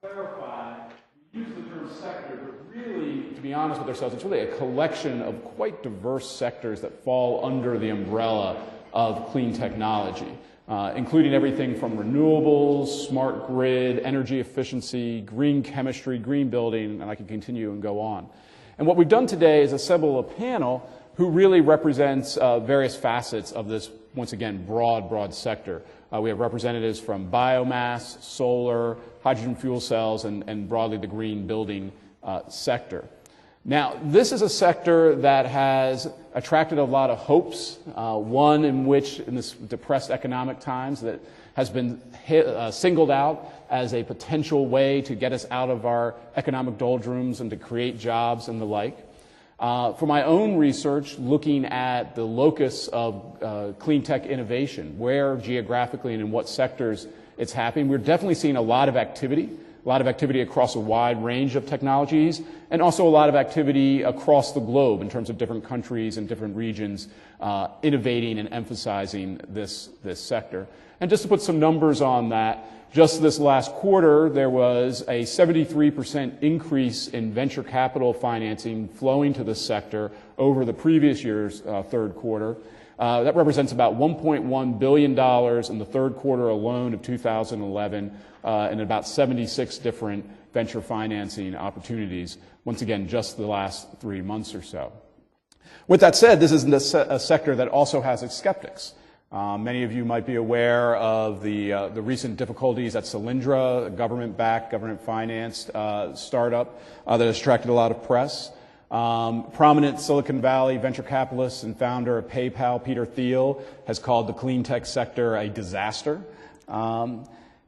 clarify, we use the term sector, but really, to be honest with ourselves, it's really a collection of quite diverse sectors that fall under the umbrella of clean technology, including everything from renewables, smart grid, energy efficiency, green chemistry, green building, and I can continue and go on. And what we've done today is assemble a panel who really represents various facets of this, once again, broad sector. We have representatives from biomass, solar, hydrogen fuel cells, and broadly the green building sector. Now, this is a sector that has attracted a lot of hopes, one in which, in this depressed economic times, that has been singled out as a potential way to get us out of our economic doldrums and to create jobs and the like. For my own research, looking at the locus of clean tech innovation, where geographically and in what sectors it's happening, we're definitely seeing a lot of activity across a wide range of technologies, and also a lot of activity across the globe in terms of different countries and different regions innovating and emphasizing this sector. And just to put some numbers on that, just this last quarter, there was a 73% increase in venture capital financing flowing to this sector over the previous year's third quarter. That represents about $1.1 billion in the third quarter alone of 2011, and about 76 different venture financing opportunities, once again, just the last 3 months or so. With that said, this is a sector that also has its skeptics. Many of you might be aware of the recent difficulties at Solyndra, a government-backed, government-financed startup that has attracted a lot of press. Prominent Silicon Valley venture capitalist and founder of PayPal, Peter Thiel, has called the clean tech sector a disaster.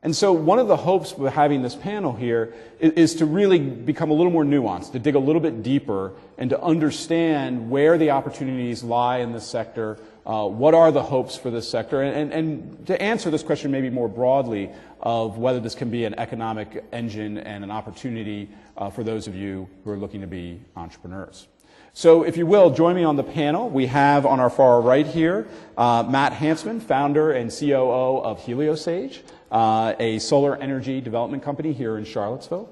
And so one of the hopes with having this panel here is to really become a little more nuanced, to dig a little bit deeper and to understand where the opportunities lie in this sector, what are the hopes for this sector, and to answer this question maybe more broadly of whether this can be an economic engine and an opportunity for those of you who are looking to be entrepreneurs. So if you will, join me on the panel. We have on our far right here Matt Hantzmon, founder and COO of HelioSage, a solar energy development company here in Charlottesville.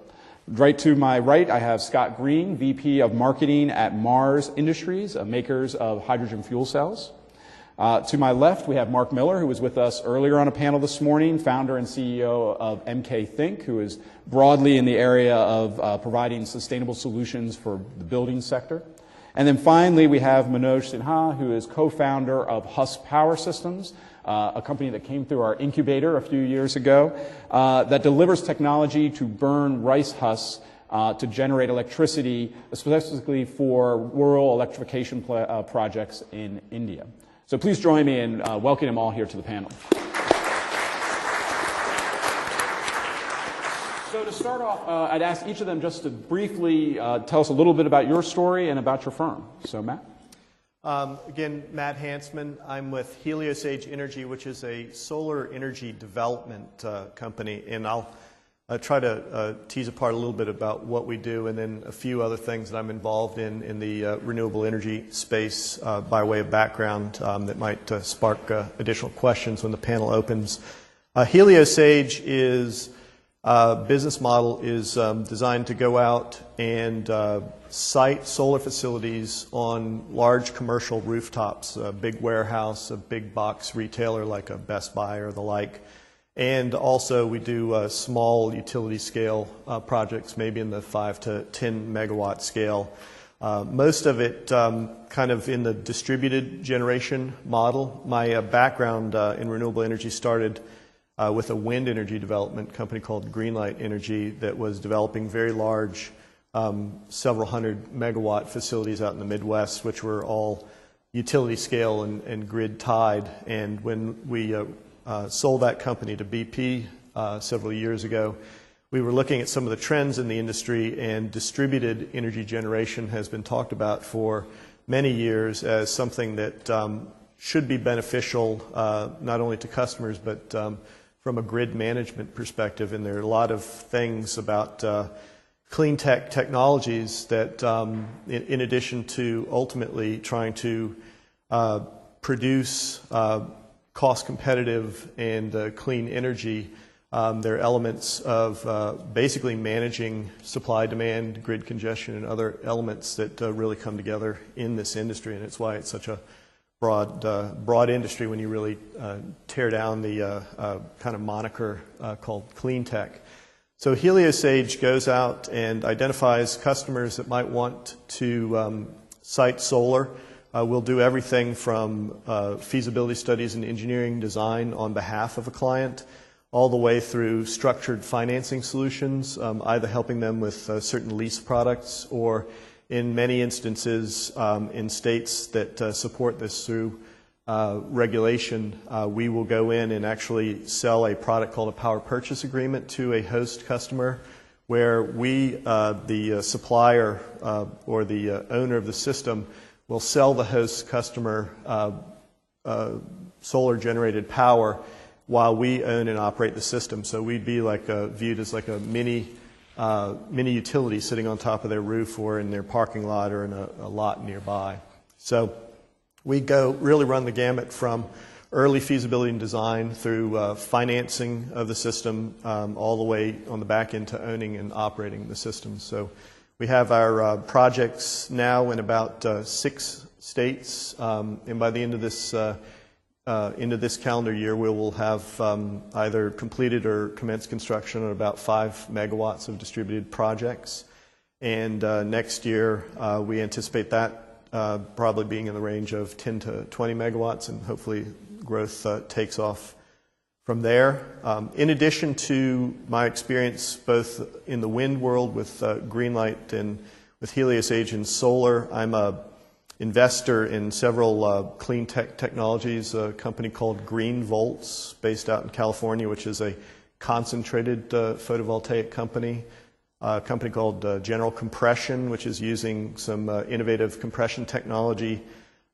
Right to my right, I have Scott Green, VP of Marketing at Marz Industries, makers of hydrogen fuel cells. To my left, we have Mark Miller, who was with us earlier on a panel this morning, founder and CEO of MK Think, who is broadly in the area of providing sustainable solutions for the building sector. And then finally, we have Manoj Sinha, who is co-founder of Huss Power Systems, a company that came through our incubator a few years ago, that delivers technology to burn rice husks to generate electricity, specifically for rural electrification projects in India. So please join me in welcoming them all here to the panel. So to start off, I'd ask each of them just to briefly tell us a little bit about your story and about your firm. So Matt? Again, Matt Hantzmon. I'm with HelioSage Energy, which is a solar energy development company, and I'll try to tease apart a little bit about what we do and then a few other things that I'm involved in the renewable energy space by way of background that might spark additional questions when the panel opens. HelioSage is business model is designed to go out and site solar facilities on large commercial rooftops, a big warehouse, a big box retailer like a Best Buy or the like. And also we do small utility scale projects, maybe in the 5 to 10 megawatt scale. Most of it kind of in the distributed generation model. My background in renewable energy started with a wind energy development company called Greenlight Energy that was developing very large, several hundred megawatt facilities out in the Midwest, which were all utility scale and grid tied. And when we sold that company to BP several years ago, we were looking at some of the trends in the industry, and distributed energy generation has been talked about for many years as something that should be beneficial not only to customers but from a grid management perspective. And there are a lot of things about clean tech technologies that in addition to ultimately trying to produce cost competitive and clean energy, There are elements of basically managing supply, demand, grid congestion, and other elements that really come together in this industry, and it's why it's such a broad industry when you really tear down the kind of moniker called clean tech. So HelioSage goes out and identifies customers that might want to site solar. We'll do everything from feasibility studies and engineering design on behalf of a client, all the way through structured financing solutions, either helping them with certain lease products or in many instances in states that support this through regulation, we will go in and actually sell a product called a power purchase agreement to a host customer where we, the supplier or the owner of the system, will sell the host customer solar generated power while we own and operate the system. So we'd be like viewed as like a mini utility sitting on top of their roof or in their parking lot or in a lot nearby. So we really run the gamut from early feasibility and design through financing of the system all the way on the back end to owning and operating the system. So we have our projects now in about 6 states, and by the end of this calendar year, we will have either completed or commenced construction on about 5 megawatts of distributed projects. And next year, we anticipate that probably being in the range of 10 to 20 megawatts, and hopefully growth takes off from there. In addition to my experience both in the wind world with Greenlight and with HelioSage and solar, I'm a investor in several clean tech technologies, a company called Green Volts based out in California, which is a concentrated photovoltaic company, a company called General Compression, which is using some innovative compression technology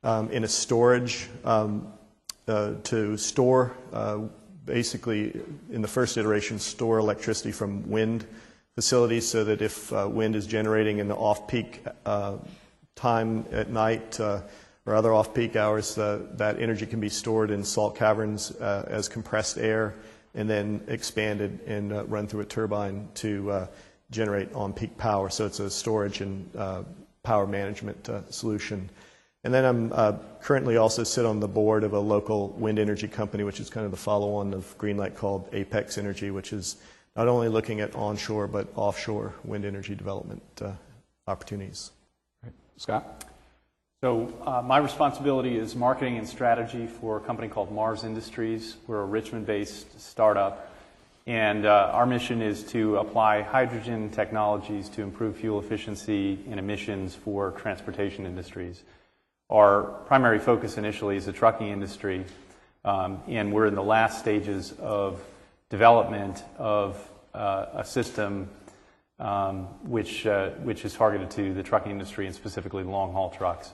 in a storage to store, basically in the first iteration, store electricity from wind facilities so that if wind is generating in the off-peak time at night or other off-peak hours, that energy can be stored in salt caverns as compressed air and then expanded and run through a turbine to generate on-peak power. So it's a storage and power management solution. And then I'm currently also sit on the board of a local wind energy company, which is kind of the follow-on of Greenlight, called Apex Energy, which is not only looking at onshore but offshore wind energy development opportunities. Scott? So my responsibility is marketing and strategy for a company called Marz Industries. We're a Richmond-based startup, and our mission is to apply hydrogen technologies to improve fuel efficiency and emissions for transportation industries. Our primary focus initially is the trucking industry, and we're in the last stages of development of a system which is targeted to the trucking industry and specifically long-haul trucks.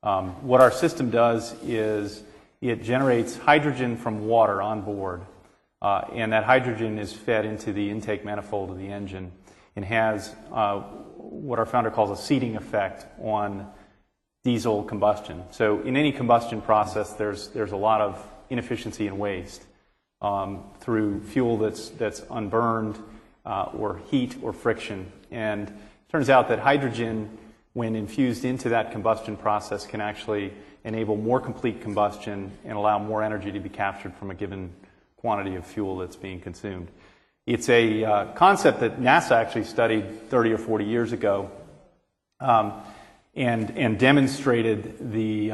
What our system does is it generates hydrogen from water on board, and that hydrogen is fed into the intake manifold of the engine and has what our founder calls a seeding effect on diesel combustion. So in any combustion process, there's a lot of inefficiency and waste through fuel that's unburned or heat or friction. And it turns out that hydrogen, when infused into that combustion process, can actually enable more complete combustion and allow more energy to be captured from a given quantity of fuel that's being consumed. It's a concept that NASA actually studied 30 or 40 years ago and demonstrated the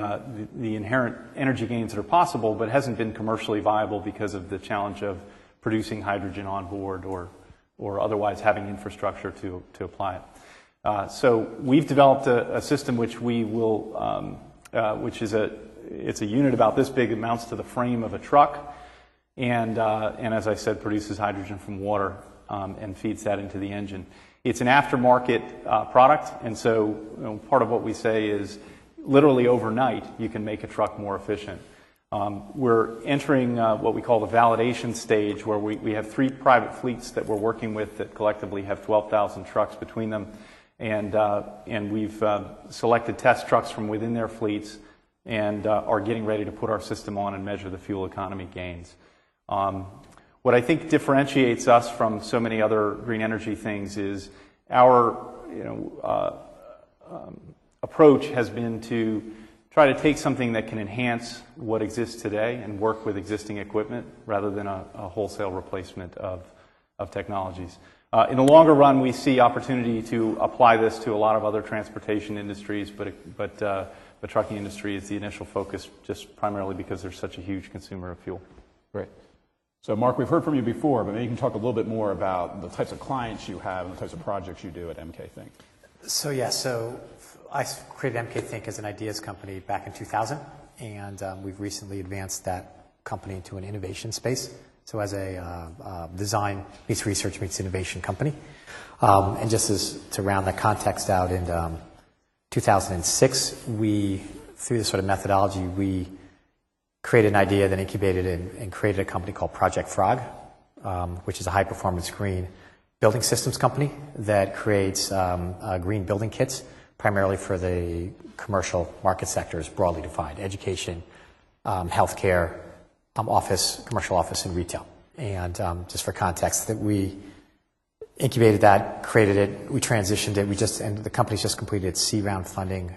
inherent energy gains that are possible, but hasn't been commercially viable because of the challenge of producing hydrogen on board or otherwise having infrastructure to apply it. So we've developed a system which we will, which is it's a unit about this big, amounts to the frame of a truck, and as I said, produces hydrogen from water and feeds that into the engine. It's an aftermarket product, and so part of what we say is literally overnight you can make a truck more efficient. We're entering what we call the validation stage, where we have 3 private fleets that we're working with that collectively have 12,000 trucks between them, and we've selected test trucks from within their fleets and are getting ready to put our system on and measure the fuel economy gains. What I think differentiates us from so many other green energy things is our approach has been to try to take something that can enhance what exists today and work with existing equipment rather than a wholesale replacement of technologies. In the longer run, we see opportunity to apply this to a lot of other transportation industries, but the trucking industry is the initial focus just primarily because there's such a huge consumer of fuel. Great. So Mark, we've heard from you before, but maybe you can talk a little bit more about the types of clients you have and the types of projects you do at MK Think. So I created MK Think as an ideas company back in 2000, and we've recently advanced that company into an innovation space. So as a design meets research meets innovation company. And just as to round that context out, in 2006, through this sort of methodology, we created an idea, then incubated and created a company called Project Frog, which is a high-performance green building systems company that creates green building kits, primarily for the commercial market sectors, broadly defined: education, healthcare, commercial office, and retail. And just for context, that we incubated that, created it, we transitioned it. And the company's just completed its C round funding.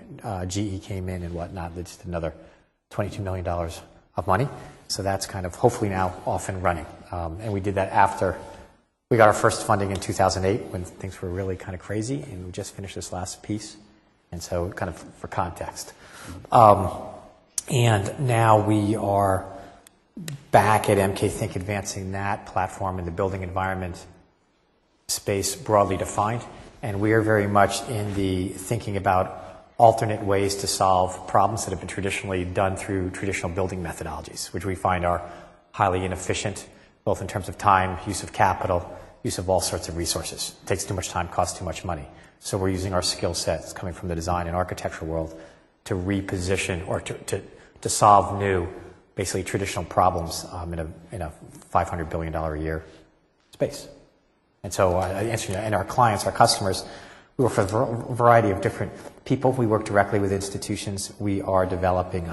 GE came in and whatnot. They just did another $22 million of money. So that's kind of hopefully now off and running. And we did that after we got our first funding in 2008 when things were really kind of crazy, and we just finished this last piece. And so kind of for context. And now we are back at MK Think advancing that platform in the building environment space broadly defined. And we are very much in the thinking about alternate ways to solve problems that have been traditionally done through traditional building methodologies, which we find are highly inefficient, both in terms of time, use of capital, use of all sorts of resources. It takes too much time, costs too much money. So we're using our skill sets coming from the design and architectural world to reposition or to solve new, basically traditional problems in a $500 billion a year space. And so and our clients, our customers, we work for a variety of different people. We work directly with institutions. We are developing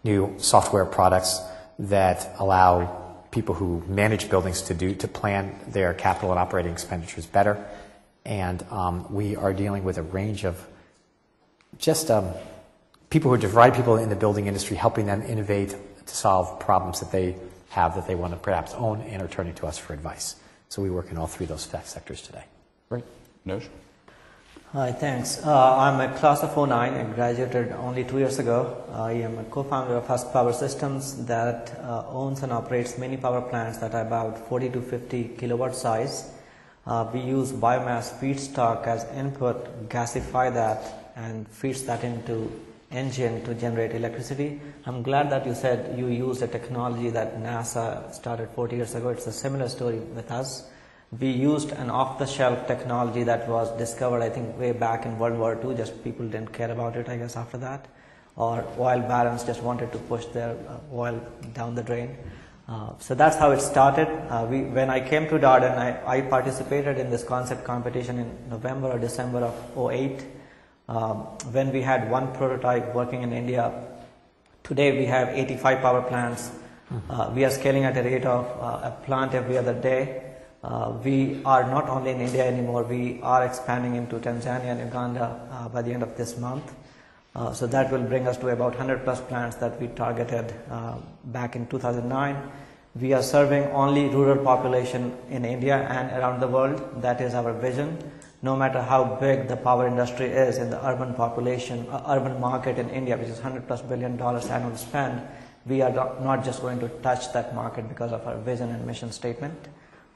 new software products that allow people who manage buildings to plan their capital and operating expenditures better. And we are dealing with a range of just people in the building industry, helping them innovate to solve problems that they have that they want to perhaps own and are turning to us for advice. So we work in all three of those sectors today. Great. Nosh? Hi, thanks. I'm a class of 09. I graduated only 2 years ago. I am a co-founder of Husk Power Systems that owns and operates many power plants that are about 40 to 50 kilowatt size. We use biomass feedstock as input, gasify that, and feeds that into engine to generate electricity. I'm glad that you said you used a technology that NASA started 40 years ago. It's a similar story with us. We used an off-the-shelf technology that was discovered, I think, way back in World War II. Just people didn't care about it, I guess, after that. Or oil barons just wanted to push their oil down the drain. So that's how it started. When I came to Darden, I participated in this concept competition in November or December of 2008. When we had one prototype working in India. Today we have 85 power plants. We are scaling at a rate of a plant every other day. We are not only in India anymore, we are expanding into Tanzania and Uganda by the end of this month. So that will bring us to about 100 plus plants that we targeted back in 2009. We are serving only rural population in India and around the world. That is our vision. No matter how big the power industry is in the urban population, urban market in India, which is $100+ billion annual spend, we are not just going to touch that market because of our vision and mission statement.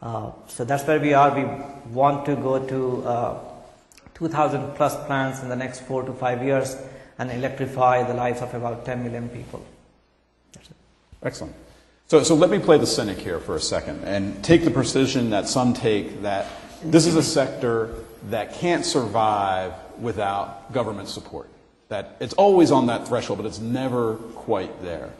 So that's where we are. We want to go to 2,000 plus plants in the next 4 to 5 years and electrify the lives of about 10 million people. That's it. Excellent. So let me play the cynic here for a second and take the position that some take that this is a sector that can't survive without government support. That it's always on that threshold, but it's never quite there.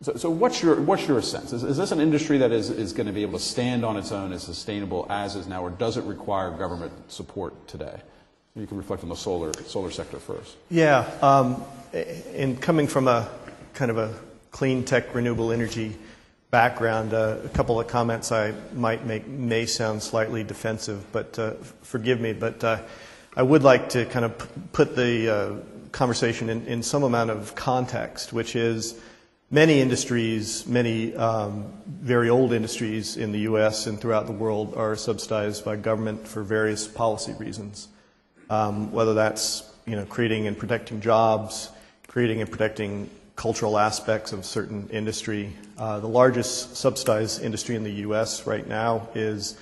So what's your sense? Is this an industry that is going to be able to stand on its own as sustainable as is now, or does it require government support today? You can reflect on the solar sector first. Yeah, and coming from a kind of a clean tech renewable energy background, a couple of comments I might make may sound slightly defensive, but forgive me. But I would like to kind of put the conversation in some amount of context, which is many industries, many very old industries in the U.S. and throughout the world are subsidized by government for various policy reasons, whether that's creating and protecting jobs, creating and protecting cultural aspects of certain industry. The largest subsidized industry in the U.S. right now is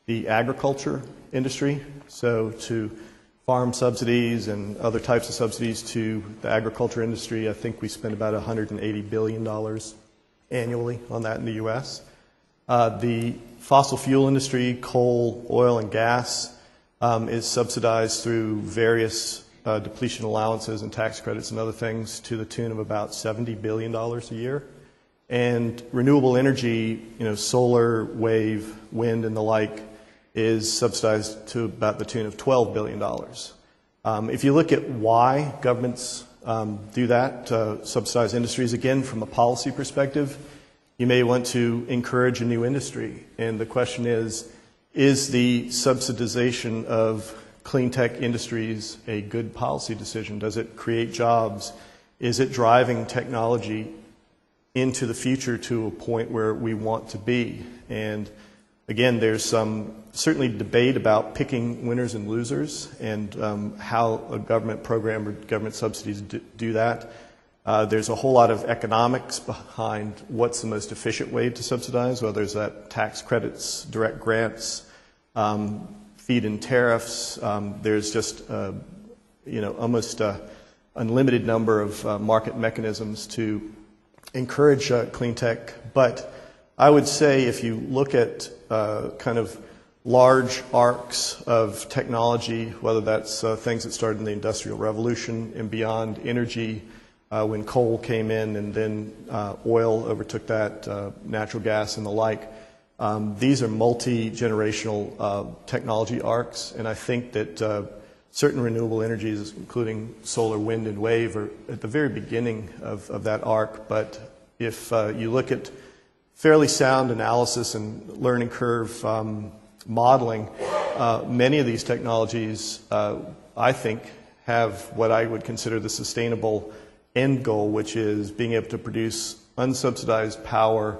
the agriculture industry. So to farm subsidies and other types of subsidies to the agriculture industry, I think we spend about $180 billion annually on that in the U.S. The fossil fuel industry, coal, oil, and gas, is subsidized through various depletion allowances and tax credits and other things to the tune of about $70 billion a year. And renewable energy, solar, wave, wind, and the like, is subsidized to about the tune of $12 billion. If you look at why governments do that, subsidize industries, again, from a policy perspective, you may want to encourage a new industry. And the question is the subsidization of clean tech industries a good policy decision? Does it create jobs? Is it driving technology into the future to a point where we want to be? And again, there's some certainly debate about picking winners and losers and how a government program or government subsidies do that. There's a whole lot of economics behind what's the most efficient way to subsidize, whether it's that tax credits, direct grants, feed-in tariffs. There's just almost unlimited number of market mechanisms to encourage clean tech. But I would say if you look at kind of large arcs of technology, whether that's things that started in the Industrial Revolution and beyond, energy, when coal came in and then oil overtook that, natural gas and the like, these are multi-generational technology arcs, and I think that certain renewable energies, including solar, wind, and wave, are at the very beginning of that arc. But if you look at fairly sound analysis and learning curve modeling, many of these technologies, I think, have what I would consider the sustainable end goal, which is being able to produce unsubsidized power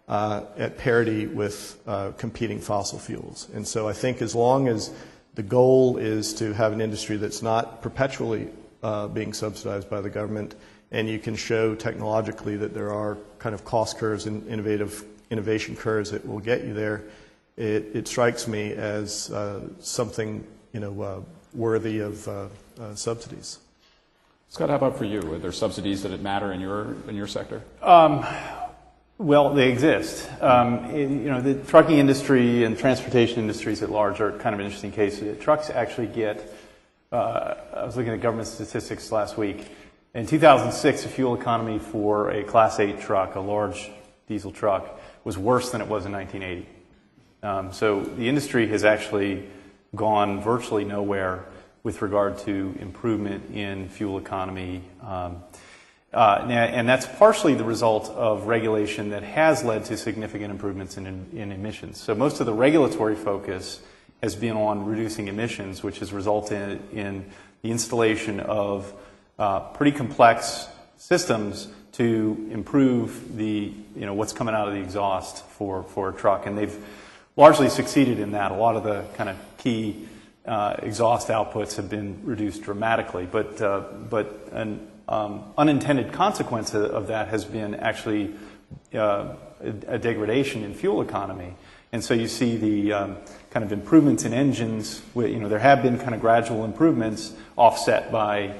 at parity with competing fossil fuels. And so I think as long as the goal is to have an industry that's not perpetually being subsidized by the government, and you can show technologically that there are kind of cost curves and innovation curves that will get you there, it strikes me as something worthy of subsidies. Scott, how about for you? Are there subsidies that matter in your sector? Well, they exist. The trucking industry and transportation industries at large are kind of an interesting case. Trucks actually get, I was looking at government statistics last week. In 2006, the fuel economy for a Class 8 truck, a large diesel truck, was worse than it was in 1980. So the industry has actually gone virtually nowhere with regard to improvement in fuel economy. And that's partially the result of regulation that has led to significant improvements in emissions. So most of the regulatory focus has been on reducing emissions, which has resulted in the installation of pretty complex systems to improve the what's coming out of the exhaust for a truck, and they've largely succeeded in that. A lot of the kind of key exhaust outputs have been reduced dramatically, but an unintended consequence of that has been actually a degradation in fuel economy. And so you see the kind of improvements in engines. There have been kind of gradual improvements offset by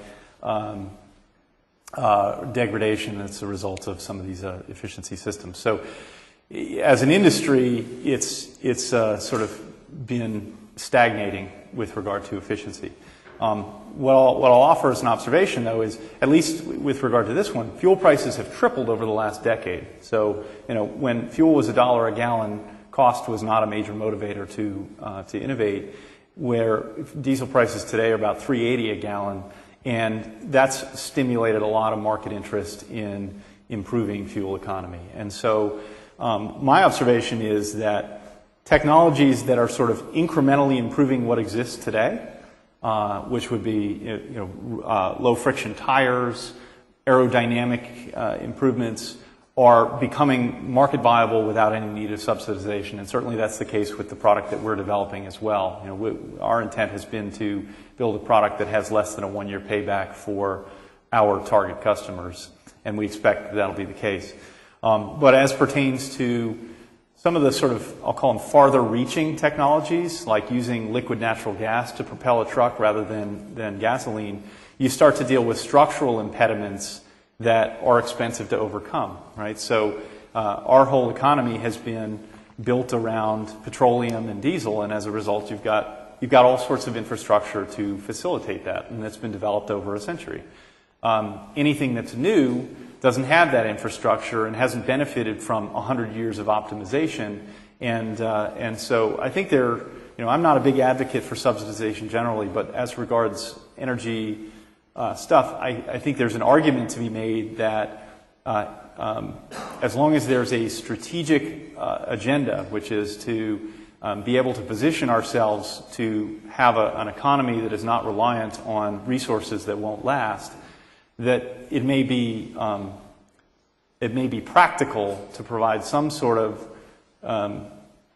degradation that's a result of some of these efficiency systems. So as an industry, it's sort of been stagnating with regard to efficiency. What I'll offer as an observation, though, is at least with regard to this one, fuel prices have tripled over the last decade. So, when fuel was $1 a gallon, cost was not a major motivator to innovate. Where diesel prices today are about $3.80 a gallon, and that's stimulated a lot of market interest in improving fuel economy. And so, my observation is that technologies that are sort of incrementally improving what exists today, which would be low friction tires, aerodynamic improvements, are becoming market viable without any need of subsidization, and certainly that's the case with the product that we're developing as well. Our intent has been to build a product that has less than a 1-year payback for our target customers, and we expect that'll be the case. But as pertains to some of the sort of, I'll call them farther-reaching technologies, like using liquid natural gas to propel a truck rather than gasoline, you start to deal with structural impediments that are expensive to overcome, right? So our whole economy has been built around petroleum and diesel, and as a result, you've got all sorts of infrastructure to facilitate that, and that's been developed over a century. Anything that's new doesn't have that infrastructure and hasn't benefited from 100 years of optimization, and so I think I'm not a big advocate for subsidization generally, but as regards energy stuff, I think there's an argument to be made that as long as there's a strategic agenda, which is to be able to position ourselves to have an economy that is not reliant on resources that won't last, that it may be practical to provide some sort of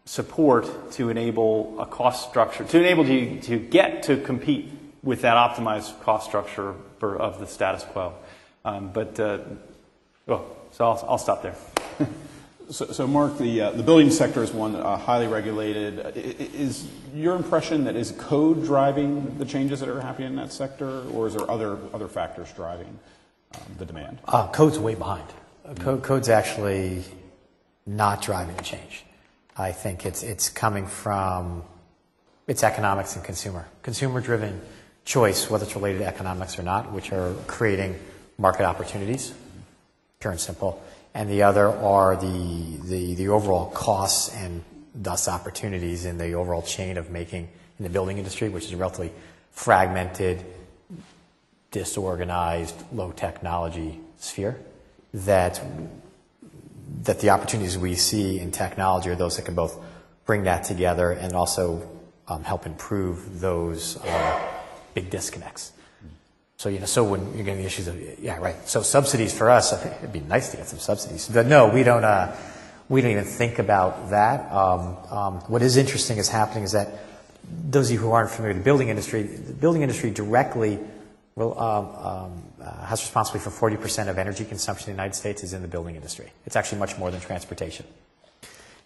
support to enable a cost structure, to enable you to get to compete with that optimized cost structure of the status quo. So I'll stop there. So Mark, the building sector is one highly regulated. Is your impression that is code driving the changes that are happening in that sector, or is there other factors driving the demand? Code's way behind. Code's actually not driving the change. I think it's coming from its economics and consumer-driven choice, whether it's related to economics or not, which are creating market opportunities, pure and simple. And the other are the overall costs and thus opportunities in the overall chain of making in the building industry, which is a relatively fragmented, disorganized, low technology sphere, that the opportunities we see in technology are those that can both bring that together and also help improve those big disconnects. So when you're getting the issues of, so subsidies for us, I think it'd be nice to get some subsidies. But no, we don't even think about that. What is interesting is happening is that those of you who aren't familiar with the building industry directly has responsibility for 40% of energy consumption in the United States is in the building industry. It's actually much more than transportation.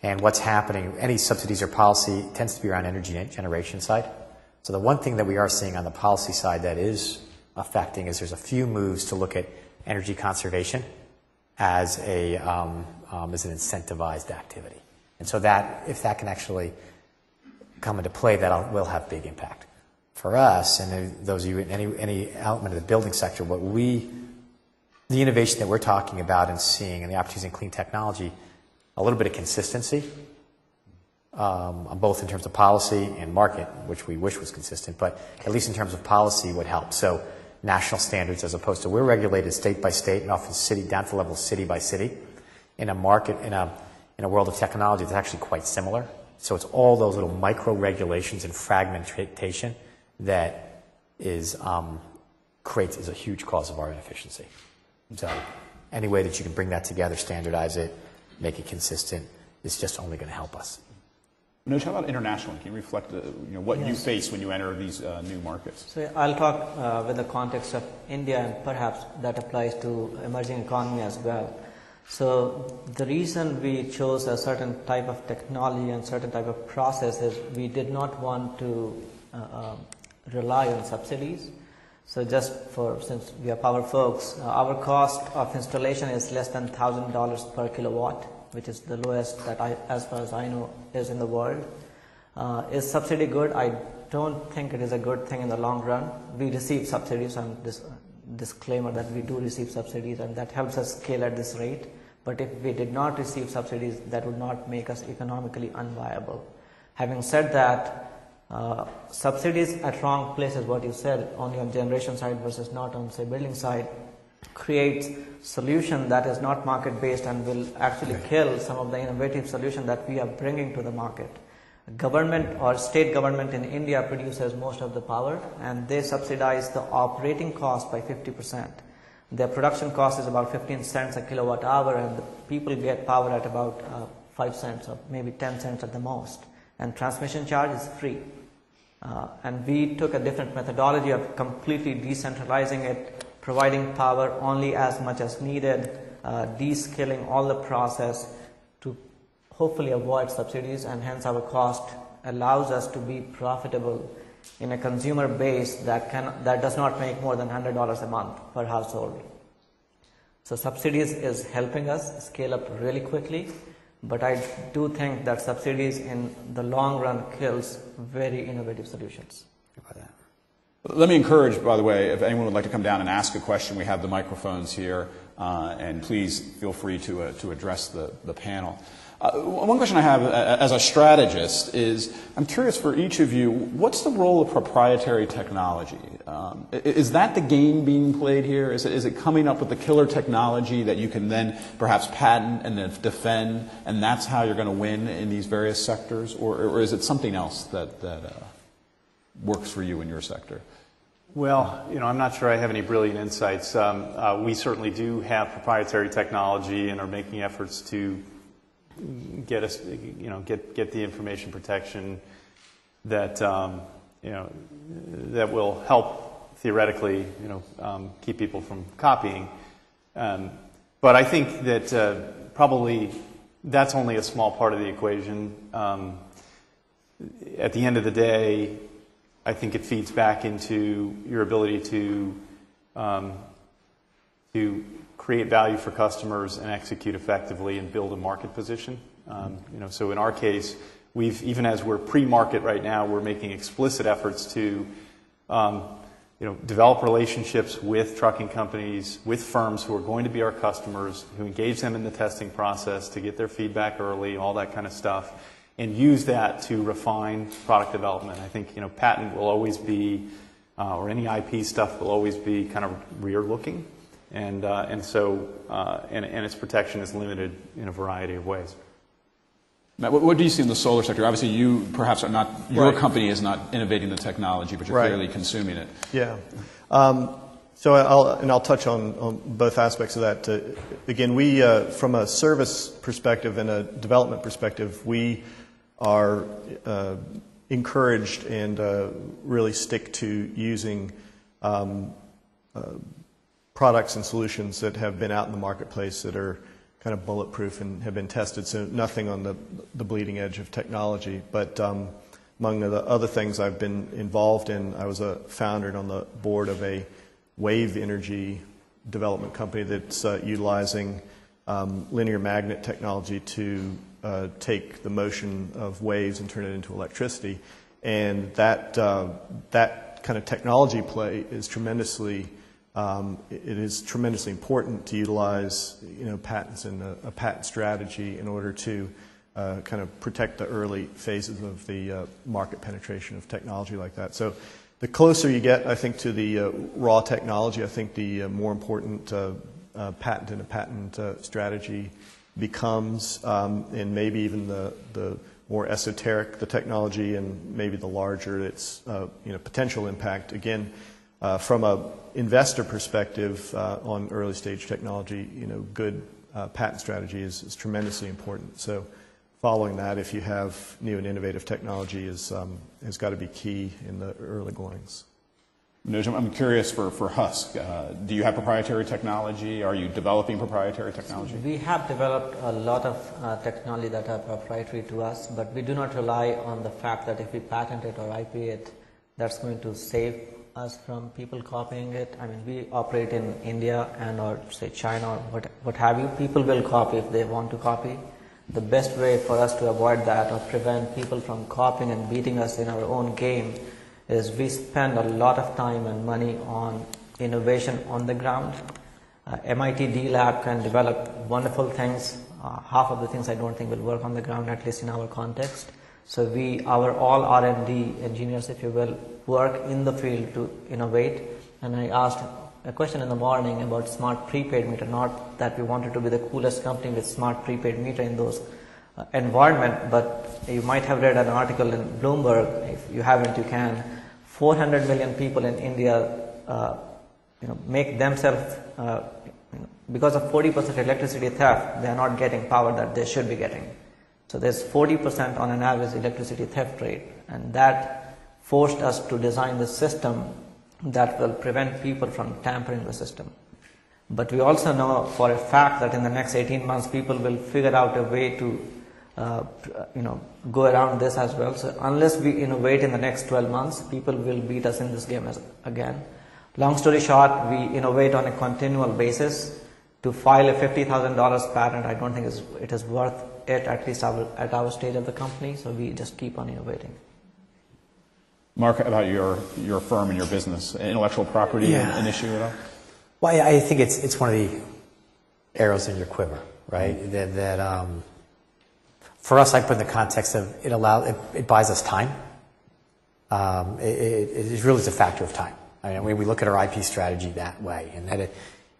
And what's happening, any subsidies or policy tends to be around energy generation side. So the one thing that we are seeing on the policy side that is affecting is there's a few moves to look at energy conservation as an incentivized activity. And so that, if that can actually come into play, that will have big impact. For us, and those of you in any element of the building sector, the innovation that we're talking about and seeing and the opportunities in clean technology, a little bit of consistency, both in terms of policy and market, which we wish was consistent, but at least in terms of policy would help. So national standards as opposed to we're regulated state by state and often city down to the level of city by city. In a market, in a world of technology, it's actually quite similar. So it's all those little micro regulations and fragmentation that is a huge cause of our inefficiency. So any way that you can bring that together, standardize it, make it consistent, is just only going to help us. Manoj, how about internationally? Can you reflect what you face when you enter these new markets? So I'll talk with the context of India, and perhaps that applies to emerging economy as well. So the reason we chose a certain type of technology and certain type of process is we did not want to rely on subsidies. So since we are power folks, our cost of installation is less than $1,000 per kilowatt, which is the lowest that as far as I know, is in the world. Is subsidy good? I don't think it is a good thing in the long run. We receive subsidies, and this disclaimer that we do receive subsidies, and that helps us scale at this rate. But if we did not receive subsidies, that would not make us economically unviable. Having said that, subsidies at wrong places, what you said, only on generation side versus not on, say, building side, creates solution that is not market-based and will actually kill some of the innovative solution that we are bringing to the market. Government or state government in India produces most of the power, and they subsidize the operating cost by 50%. Their production cost is about 15 cents a kilowatt hour, and the people get power at about 5 cents or maybe 10 cents at the most. And transmission charge is free. And we took a different methodology of completely decentralizing it, providing power only as much as needed, descaling all the process to hopefully avoid subsidies, and hence our cost allows us to be profitable in a consumer base that does not make more than $100 a month per household. So subsidies is helping us scale up really quickly, but I do think that subsidies in the long run kills very innovative solutions. Let me encourage, by the way, if anyone would like to come down and ask a question, we have the microphones here, and please feel free to address the panel. One question I have as a strategist is, I'm curious for each of you, what's the role of proprietary technology? Is that the game being played here? Is it coming up with the killer technology that you can then perhaps patent and then defend, and that's how you're going to win in these various sectors? Or is it something else that works for you in your sector? Well, I'm not sure I have any brilliant insights. We certainly do have proprietary technology and are making efforts to get us, get the information protection that that will help theoretically, keep people from copying. But I think that probably that's only a small part of the equation. At the end of the day, I think it feeds back into your ability to create value for customers and execute effectively and build a market position. So in our case, even as we're pre-market right now, we're making explicit efforts to develop relationships with trucking companies, with firms who are going to be our customers, who engage them in the testing process to get their feedback early, all that kind of stuff, and use that to refine product development. I think patent will always be, or any IP stuff will always be kind of rear-looking, and its protection is limited in a variety of ways. Matt, what do you see in the solar sector? Obviously, you perhaps are not. Your company is not innovating the technology, but you're clearly consuming it. Yeah. So I'll touch on both aspects of that. Again, we from a service perspective and a development perspective, we are encouraged and really stick to using products and solutions that have been out in the marketplace that are kind of bulletproof and have been tested, so nothing on the bleeding edge of technology. But among the other things I've been involved in, I was a founder and on the board of a wave energy development company that's utilizing linear magnet technology to take the motion of waves and turn it into electricity. And that kind of technology play is tremendously important to utilize patents and a patent strategy in order to kind of protect the early phases of the market penetration of technology like that. So the closer you get, I think, to the raw technology, I think the more important patent and a patent strategy becomes, and maybe even the more esoteric the technology and maybe the larger its potential impact. Again, from a investor perspective on early stage technology, good patent strategy is tremendously important. So following that, if you have new and innovative technology, has got to be key in the early goings. I'm curious for Husk. Do you have proprietary technology? Are you developing proprietary technology? We have developed a lot of technology that are proprietary to us, but we do not rely on the fact that if we patent it or IP it, that's going to save us from people copying it. I mean, we operate in India and or say China or what have you. People will copy if they want to copy. The best way for us to avoid that or prevent people from copying and beating us in our own game is we spend a lot of time and money on innovation on the ground. MIT D Lab can develop wonderful things. Half of the things I don't think will work on the ground, at least in our context. So our all R&D engineers, if you will, work in the field to innovate. And I asked a question in the morning about smart prepaid meter. Not that we wanted to be the coolest company with smart prepaid meter in those environment, but you might have read an article in Bloomberg. If you haven't, you can. 400 million people in India, make themselves because of 40% electricity theft, they are not getting power that they should be getting. So there's 40% on an average electricity theft rate, and that forced us to design the system that will prevent people from tampering the system. But we also know for a fact that in the next 18 months, people will figure out a way to go around this as well. So unless we innovate in the next 12 months, people will beat us in this game again. Long story short, we innovate on a continual basis. To file a $50,000 patent, I don't think it is worth it, at least at our stage of the company. So we just keep on innovating. Mark, about your firm and your business, intellectual property an issue at all? Well, I think it's one of the arrows in your quiver, right? That for us, I put in the context of it buys us time. It really is a factor of time. I mean, we look at our IP strategy that way, and that it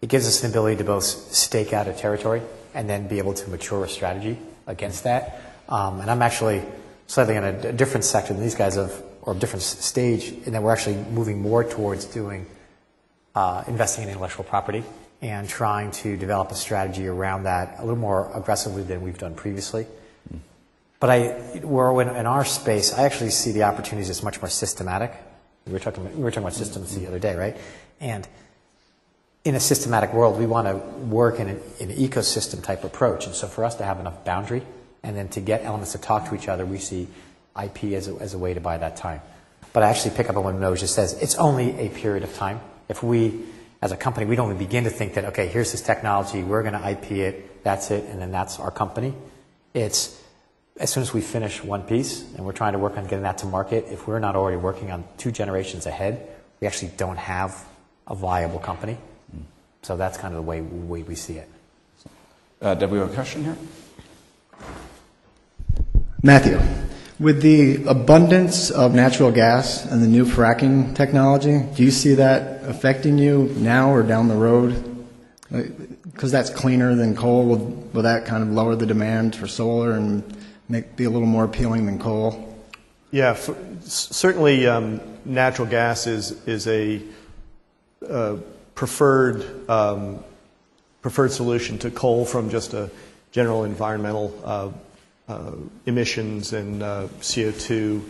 gives us an ability to both stake out a territory and then be able to mature a strategy against that. And I'm actually slightly on a different sector than these guys or a different stage, in that we're actually moving more towards doing investing in intellectual property and trying to develop a strategy around that a little more aggressively than we've done previously. But in our space, I actually see the opportunities as much more systematic. We were talking about systems the other day, right? And in a systematic world, we want to work in an ecosystem type approach. And so for us to have enough boundary and then to get elements to talk to each other, we see IP as a way to buy that time. But I actually pick up on what Manoj just says. It's only a period of time. If we, as a company, we don't even begin to think that, okay, here's this technology, we're going to IP it, that's it, and then that's our company. It's as soon as we finish one piece and we're trying to work on getting that to market, if we're not already working on 2 generations ahead, we actually don't have a viable company. So that's kind of the way we see it. Deb, we have a question here. Matthew, with the abundance of natural gas and the new fracking technology, do you see that affecting you now or down the road? Because that's cleaner than coal, will that kind of lower the demand for solar and be a little more appealing than coal? Yeah, certainly natural gas is a preferred solution to coal from just a general environmental emissions and CO2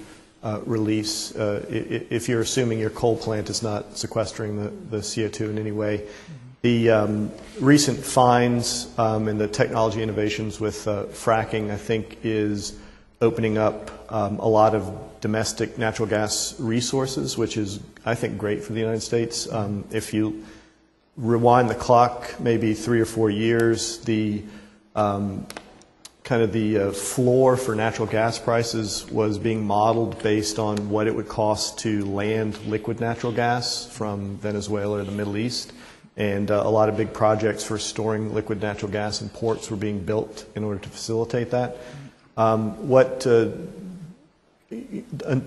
release. If you're assuming your coal plant is not sequestering the CO2 in any way. The recent finds and the technology innovations with fracking, I think, is opening up a lot of domestic natural gas resources, which is, I think, great for the United States. If you rewind the clock maybe 3 or 4 years, the floor for natural gas prices was being modeled based on what it would cost to land liquid natural gas from Venezuela or the Middle East. And a lot of big projects for storing liquid natural gas in ports were being built in order to facilitate that. What the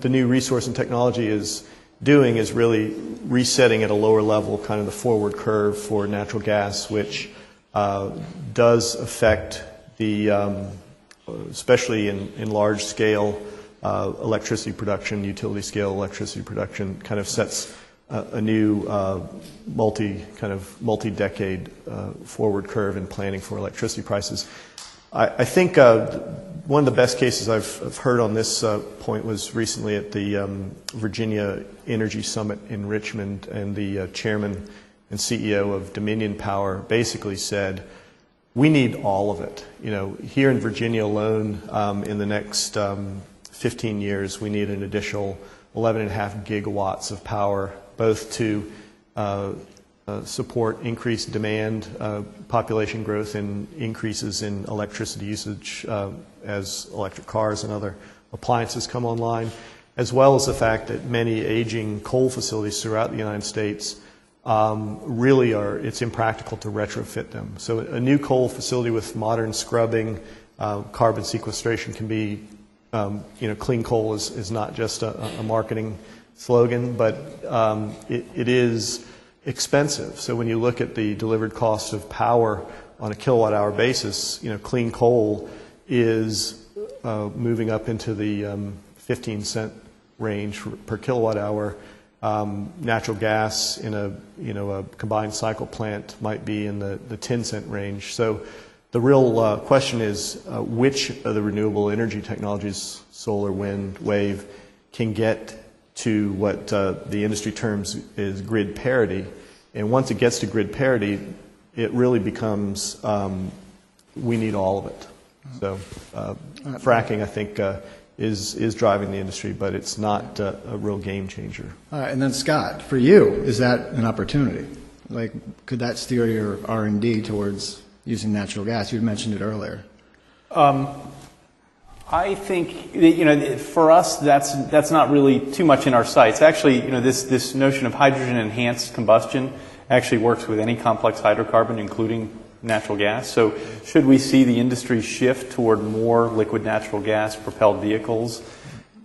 new resource and technology is doing is really resetting at a lower level kind of the forward curve for natural gas, which does affect the, especially in large scale electricity production, utility scale electricity production, kind of sets a new multi-decade forward curve in planning for electricity prices. I think one of the best cases I've heard on this point was recently at the Virginia Energy Summit in Richmond, and the chairman and CEO of Dominion Power basically said, we need all of it. You know, here in Virginia alone, in the next 15 years, we need an additional 11.5 gigawatts of power, both to support increased demand, population growth, and increases in electricity usage as electric cars and other appliances come online, as well as the fact that many aging coal facilities throughout the United States really it's impractical to retrofit them. So a new coal facility with modern scrubbing, carbon sequestration can be, clean coal is not just a marketing slogan, but it is expensive. So when you look at the delivered cost of power on a kilowatt hour basis, clean coal is moving up into the 15-cent range per kilowatt hour. Natural gas in a combined cycle plant might be in the 10-cent range. So the real question is which of the renewable energy technologies, solar, wind, wave, can get to what the industry terms is grid parity. And once it gets to grid parity, it really becomes we need all of it. So fracking, I think, is driving the industry, but it's not a real game changer. All right, and then Scott, for you, is that an opportunity? Like, could that steer your R&D towards using natural gas? You mentioned it earlier. I think for us that's not really too much in our sights. Actually, this notion of hydrogen enhanced combustion actually works with any complex hydrocarbon, including natural gas. So should we see the industry shift toward more liquid natural gas propelled vehicles,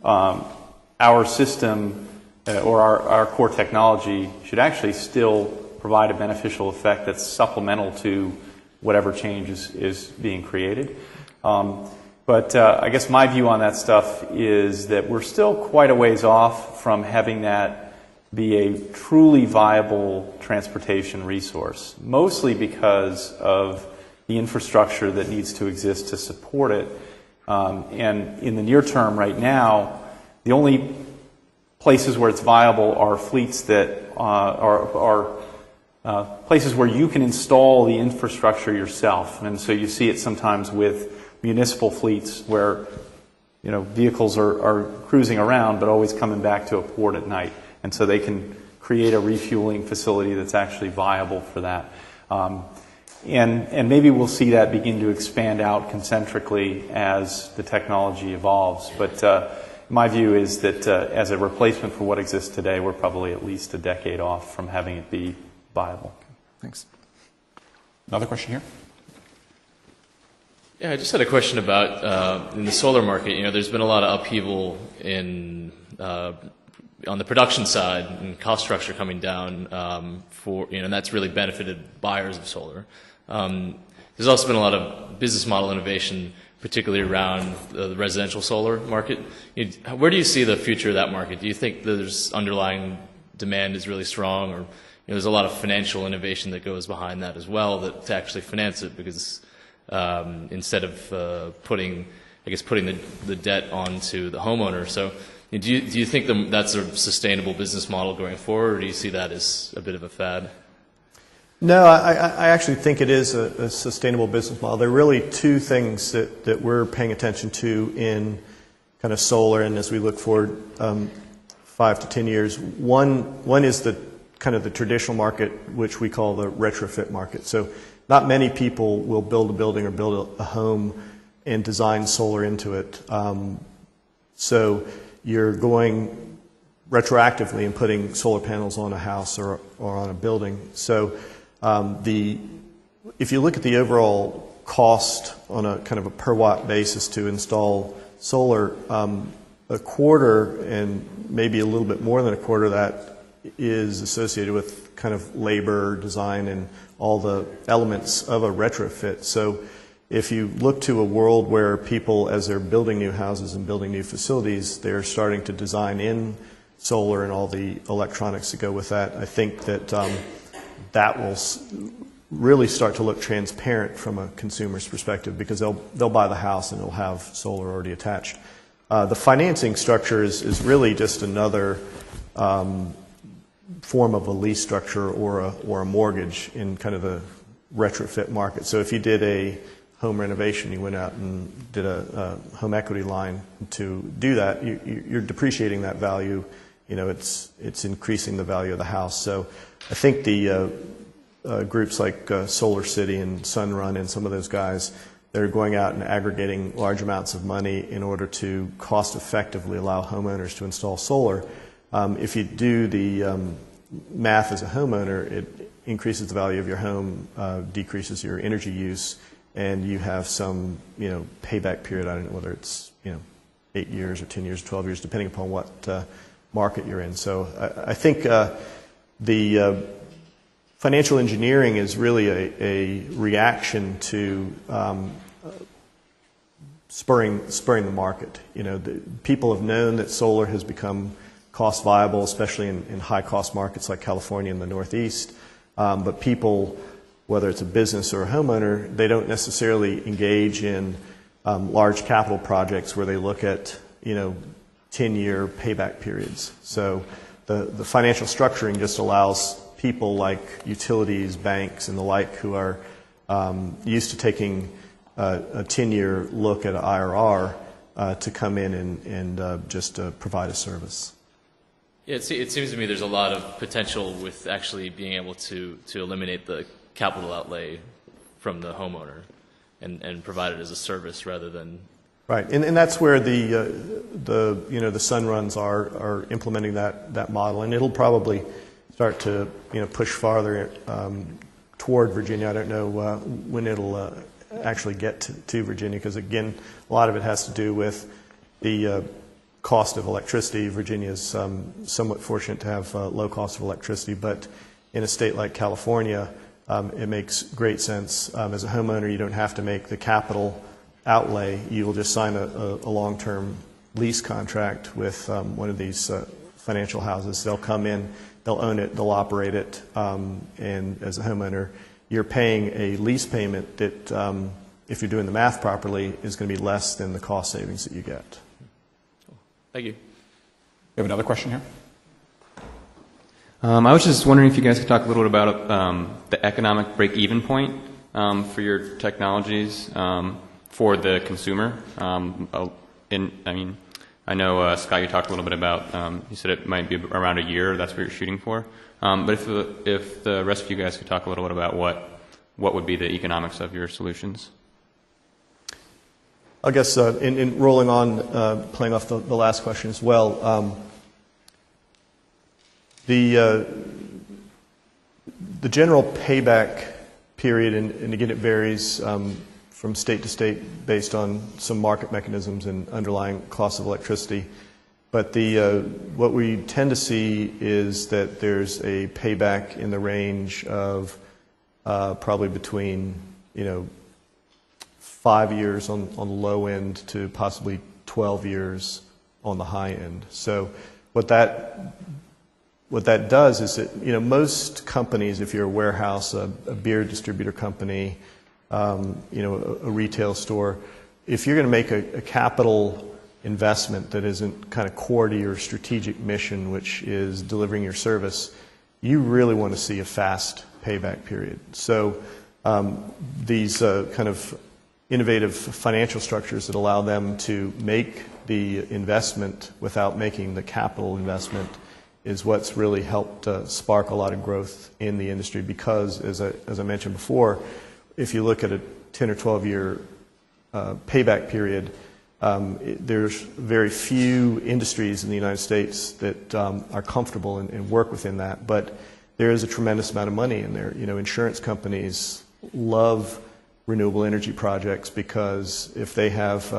our system or our core technology should actually still provide a beneficial effect that's supplemental to whatever change is being created. But I guess my view on that stuff is that we're still quite a ways off from having that be a truly viable transportation resource, mostly because of the infrastructure that needs to exist to support it. And in the near term right now, the only places where it's viable are fleets that are places where you can install the infrastructure yourself. And so you see it sometimes with municipal fleets where vehicles are cruising around but always coming back to a port at night, and so they can create a refueling facility that's actually viable for that. And maybe we'll see that begin to expand out concentrically as the technology evolves. But my view is that as a replacement for what exists today, we're probably at least a decade off from having it be viable. Thanks. Another question here? Yeah, I just had a question about in the solar market. There's been a lot of upheaval in on the production side and cost structure coming down and that's really benefited buyers of solar. There's also been a lot of business model innovation, particularly around the residential solar market. Where do you see the future of that market? Do you think there's underlying demand is really strong, or there's a lot of financial innovation that goes behind that as well to actually finance it, because instead of putting the debt onto the homeowner. So do you think that's a sustainable business model going forward, or do you see that as a bit of a fad? No, I actually think it is a sustainable business model. There are really two things that we're paying attention to in kind of solar, and as we look forward 5 to 10 years. One is the kind of the traditional market, which we call the retrofit market. So not many people will build a building or build a home and design solar into it. So you're going retroactively and putting solar panels on a house or on a building. So if you look at the overall cost on a kind of a per watt basis to install solar, a quarter and maybe a little bit more than a quarter of that is associated with kind of labor, design, and all the elements of a retrofit. So if you look to a world where people, as they're building new houses and building new facilities, they're starting to design in solar and all the electronics that go with that, I think that that will really start to look transparent from a consumer's perspective, because they'll buy the house and it'll have solar already attached. The financing structure is really just another form of a lease structure or a mortgage in kind of the retrofit market. So if you did a home renovation, you went out and did a home equity line to do that, you're depreciating that value. It's increasing the value of the house. So I think the groups like Solar City and Sunrun and some of those guys, they're going out and aggregating large amounts of money in order to cost effectively allow homeowners to install solar. If you do the math as a homeowner, it increases the value of your home, decreases your energy use, and you have some payback period. I don't know whether it's 8 years or 10 years or 12 years, depending upon what market you're in. So I think the financial engineering is really a reaction to spurring the market. People have known that solar has become cost viable, especially in high cost markets like California and the Northeast. But people, whether it's a business or a homeowner, they don't necessarily engage in large capital projects where they look at 10-year payback periods. So the financial structuring just allows people like utilities, banks, and the like who are used to taking a 10-year look at an IRR to come in and just provide a service. Yeah, it seems to me there's a lot of potential with actually being able to eliminate the capital outlay from the homeowner and provide it as a service rather than... Right, and that's where the Sunruns are implementing that model, and it'll probably start to push farther toward Virginia. I don't know when it'll actually get to Virginia, because again, a lot of it has to do with the cost of electricity. Virginia is somewhat fortunate to have low cost of electricity, but in a state like California, it makes great sense. As a homeowner, you don't have to make the capital outlay. You will just sign a long-term lease contract with one of these financial houses. They'll come in, they'll own it, they'll operate it, and as a homeowner, you're paying a lease payment that, if you're doing the math properly, is going to be less than the cost savings that you get. Thank you. We have another question here. I was just wondering if you guys could talk a little bit about the economic break-even point for your technologies for the consumer. I know, Scott, you talked a little bit about, you said it might be around a year, that's what you're shooting for. But if the rest of you guys could talk a little bit about what would be the economics of your solutions. I guess in rolling on, playing off the last question as well, the general payback period, and again it varies from state to state based on some market mechanisms and underlying cost of electricity. But what we tend to see is that there's a payback in the range of probably between 5 years on the low end to possibly 12 years on the high end. So what that does is that most companies, if you're a warehouse, a beer distributor company, a retail store, if you're going to make a capital investment that isn't kind of core to your strategic mission, which is delivering your service, you really want to see a fast payback period. So these kind of innovative financial structures that allow them to make the investment without making the capital investment is what's really helped spark a lot of growth in the industry, because, as I mentioned before, if you look at a 10 or 12 year payback period, there's very few industries in the United States that are comfortable and work within that, but there is a tremendous amount of money in there. Insurance companies love renewable energy projects because if they have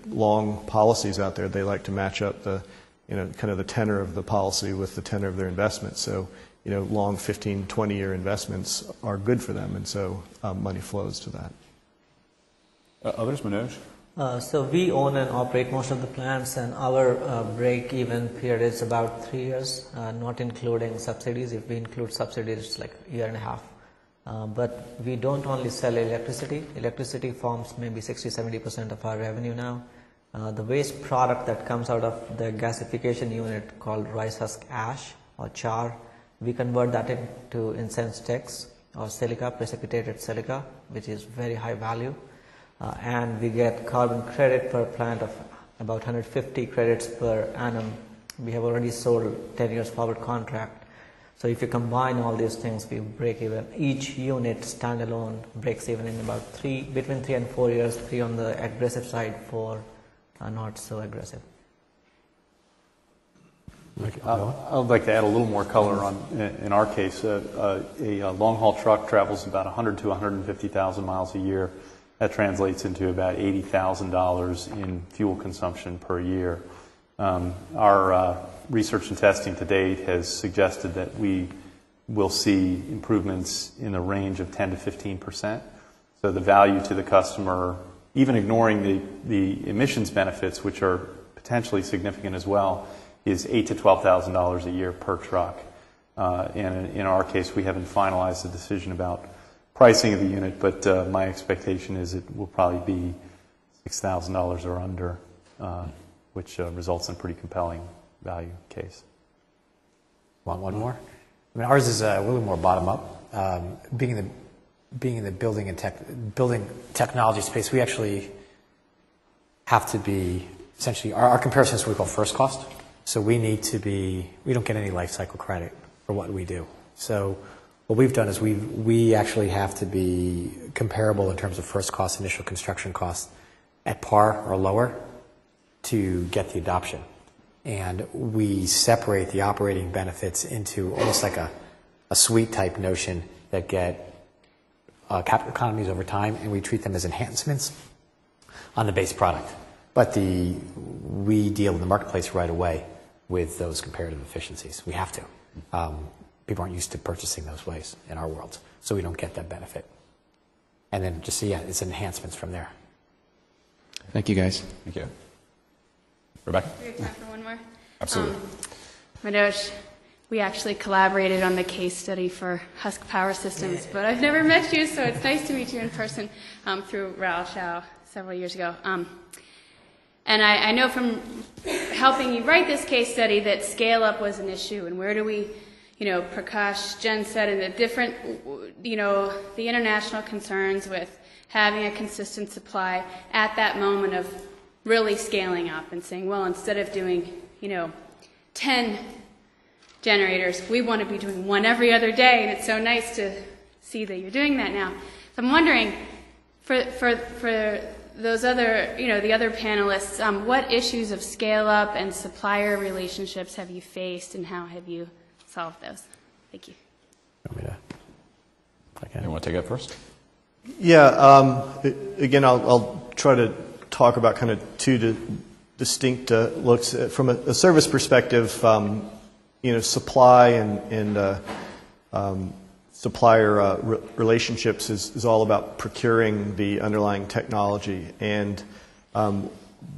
long policies out there, they like to match up the kind of the tenor of the policy with the tenor of their investment. So long 15, 20-year investments are good for them, and so money flows to that. Others, Manoj? So we own and operate most of the plants, and our break-even period is about 3 years, not including subsidies. If we include subsidies, it's like a year and a half. But we don't only sell electricity. Electricity forms maybe 60-70% of our revenue now. The waste product that comes out of the gasification unit called rice husk ash or char, we convert that into incense sticks or silica, precipitated silica, which is very high value. And we get carbon credit per plant of about 150 credits per annum. We have already sold 10 years forward contract. So if you combine all these things, we break even. Each unit standalone breaks even in about between 3 and 4 years, 3 on the aggressive side, 4 not so aggressive. I'd like to add a little more color on, in our case, a long-haul truck travels about 100 to 150,000 miles a year. That translates into about $80,000 in fuel consumption per year. Our research and testing to date has suggested that we we'll see improvements in the range of 10 to 15%. So the value to the customer, even ignoring the emissions benefits, which are potentially significant as well, is $8,000 to $12,000 a year per truck. And in our case, we haven't finalized the decision about pricing of the unit, but my expectation is it will probably be $6,000 or under, which results in a pretty compelling value case. Want one more? I mean, ours is a little more bottom up. Being in the building technology space, we actually have to be essentially our comparison is what we call first cost. So we don't get any life cycle credit for what we do. So what we've done is we actually have to be comparable in terms of first cost, initial construction costs at par or lower to get the adoption. And we separate the operating benefits into almost like a suite type notion that get capital economies over time, and we treat them as enhancements on the base product. But we deal in the marketplace right away with those comparative efficiencies. We have to. People aren't used to purchasing those ways in our world, so we don't get that benefit. And then just, it's enhancements from there. Thank you, guys. Thank you. Rebecca? We have time for one more? Absolutely. Madosh, we actually collaborated on the case study for Husk Power Systems, but I've never met you, so it's nice to meet you in person through Raoul Shao several years ago. And I know from helping you write this case study that scale-up was an issue, and where do we, Prakash, Jen said, in the different, the international concerns with having a consistent supply at that moment of really scaling up and saying, well, instead of doing, 10 generators, we want to be doing one every other day, and it's so nice to see that you're doing that now. So I'm wondering, for those other, the other panelists, what issues of scale-up and supplier relationships have you faced, and how have you solved those? Thank you. You want to take it first? Yeah. Again, I'll try to talk about kind of two distinct looks. From a service perspective, supply and supplier relationships is all about procuring the underlying technology, and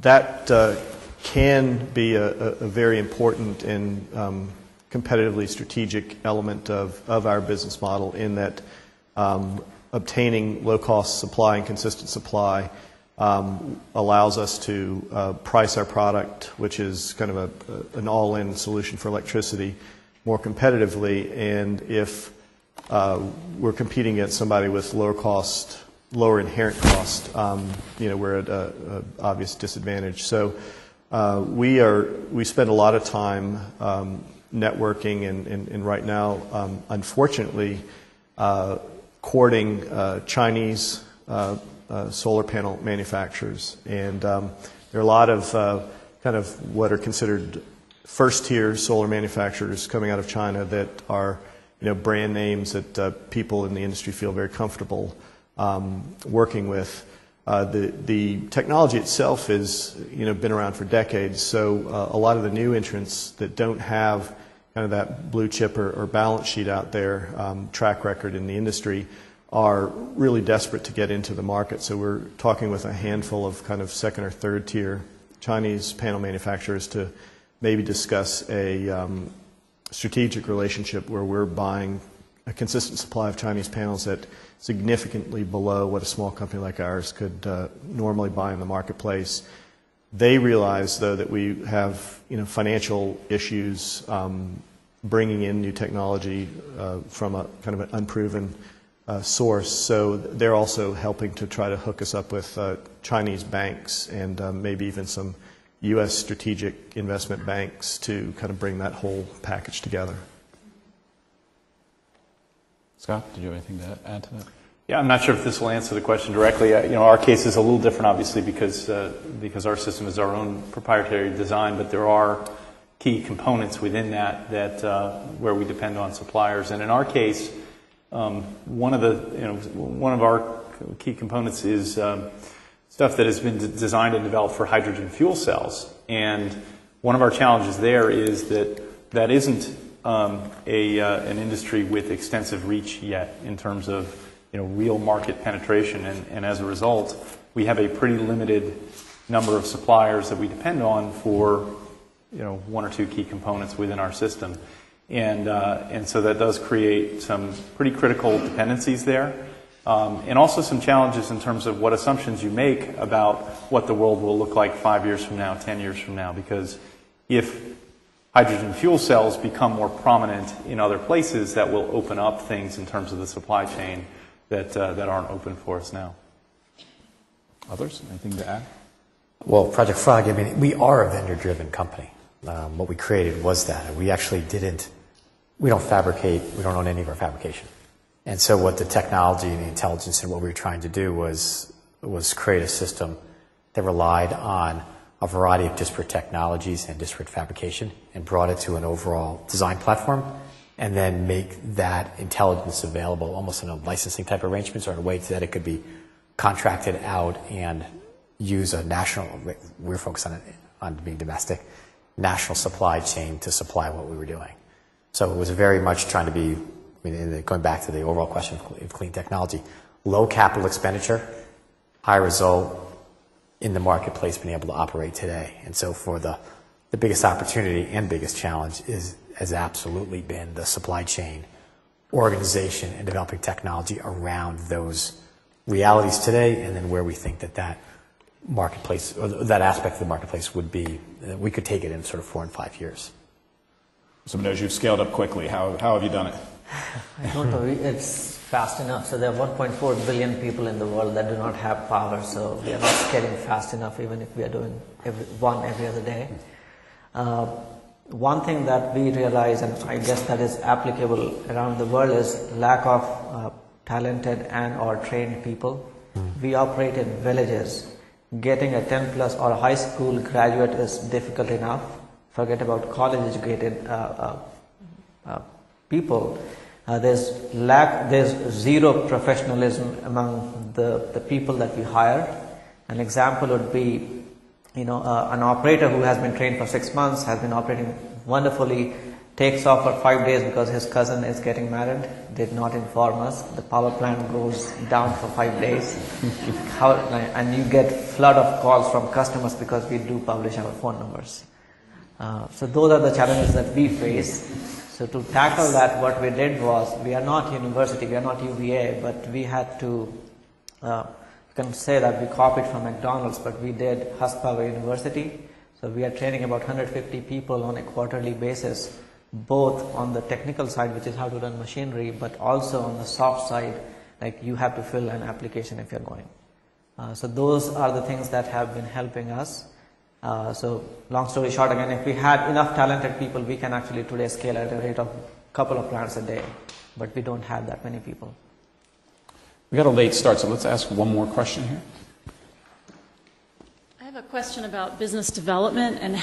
that can be a very important and competitively strategic element of our business model, in that obtaining low-cost supply and consistent supply allows us to price our product, which is kind of an all-in solution for electricity, more competitively. And if we're competing against somebody with lower inherent cost, we're at an obvious disadvantage. So we spend a lot of time networking, and right now, unfortunately, courting Chinese solar panel manufacturers. And there are a lot of kind of what are considered first-tier solar manufacturers coming out of China that are brand names that people in the industry feel very comfortable working with. The technology itself has been around for decades, so a lot of the new entrants that don't have kind of that blue chip or balance sheet out there, track record in the industry, are really desperate to get into the market. So we're talking with a handful of kind of second or third tier Chinese panel manufacturers to maybe discuss a strategic relationship where we're buying a consistent supply of Chinese panels at significantly below what a small company like ours could normally buy in the marketplace. They realize, though, that we have financial issues bringing in new technology from a kind of an unproven source. So they're also helping to try to hook us up with Chinese banks and maybe even some U.S. strategic investment banks to kind of bring that whole package together. Scott, did you have anything to add to that? Yeah, I'm not sure if this will answer the question directly. Our case is a little different, obviously, because our system is our own proprietary design, but there are key components within that where we depend on suppliers. And in our case, one of our key components is stuff that has been designed and developed for hydrogen fuel cells. And one of our challenges there is that isn't an industry with extensive reach yet in terms of real market penetration, and as a result, we have a pretty limited number of suppliers that we depend on for one or two key components within our system, and so that does create some pretty critical dependencies there, and also some challenges in terms of what assumptions you make about what the world will look like 5 years from now, 10 years from now, because if hydrogen fuel cells become more prominent in other places, that will open up things in terms of the supply chain that aren't open for us now. Others? Anything to add? Well, Project Frog, I mean, we are a vendor-driven company. What we created was that. We actually we don't fabricate, we don't own any of our fabrication. And so what the technology and the intelligence and what we were trying to do was create a system that relied on a variety of disparate technologies and disparate fabrication and brought it to an overall design platform and then make that intelligence available almost in a licensing type arrangements or in a way that it could be contracted out and use a national, we're focused on being domestic, national supply chain to supply what we were doing. So it was very much trying to be, going back to the overall question of clean technology, low capital expenditure, high result in the marketplace being able to operate today. And so for the biggest opportunity and biggest challenge has absolutely been the supply chain organization and developing technology around those realities today, and then where we think that marketplace, or that aspect of the marketplace would be, we could take it in sort of 4 and 5 years. So Manoj, you've scaled up quickly. How have you done it? I don't know. It's fast enough. So there are 1.4 billion people in the world that do not have power. So we are not scaling fast enough, even if we are doing every other day. One thing that we realize, and I guess that is applicable around the world, is lack of talented and or trained people. We operate in villages. Getting a 10 plus or a high school graduate is difficult enough. Forget about college educated people. There's zero professionalism among the people that we hire. An example would be, an operator who has been trained for 6 months, has been operating wonderfully, takes off for 5 days because his cousin is getting married, did not inform us. The power plant goes down for 5 days. And you get flood of calls from customers because we do publish our phone numbers. So those are the challenges that we face. So to tackle that, what we did was, we are not university, we are not UVA, but we had to, you can say that we copied from McDonald's, but we did Husk Power University. So we are training about 150 people on a quarterly basis, both on the technical side, which is how to run machinery, but also on the soft side, like you have to fill an application if you're going. So those are the things that have been helping us. So long story short, again, if we had enough talented people, we can actually today scale at a rate of a couple of plants a day, but we don't have that many people. We got a late start, so let's ask one more question here. I have a question about business development and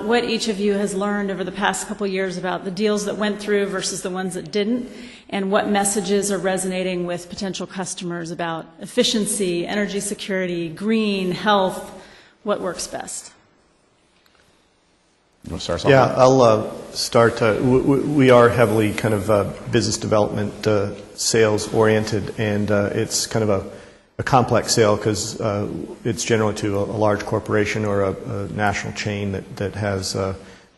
what each of you has learned over the past couple of years about the deals that went through versus the ones that didn't, and what messages are resonating with potential customers about efficiency, energy security, green, health, what works best. You want to start something? Yeah, I'll start. We are heavily kind of business development sales oriented, and it's kind of a complex sale because it's generally to a large corporation or a national chain that has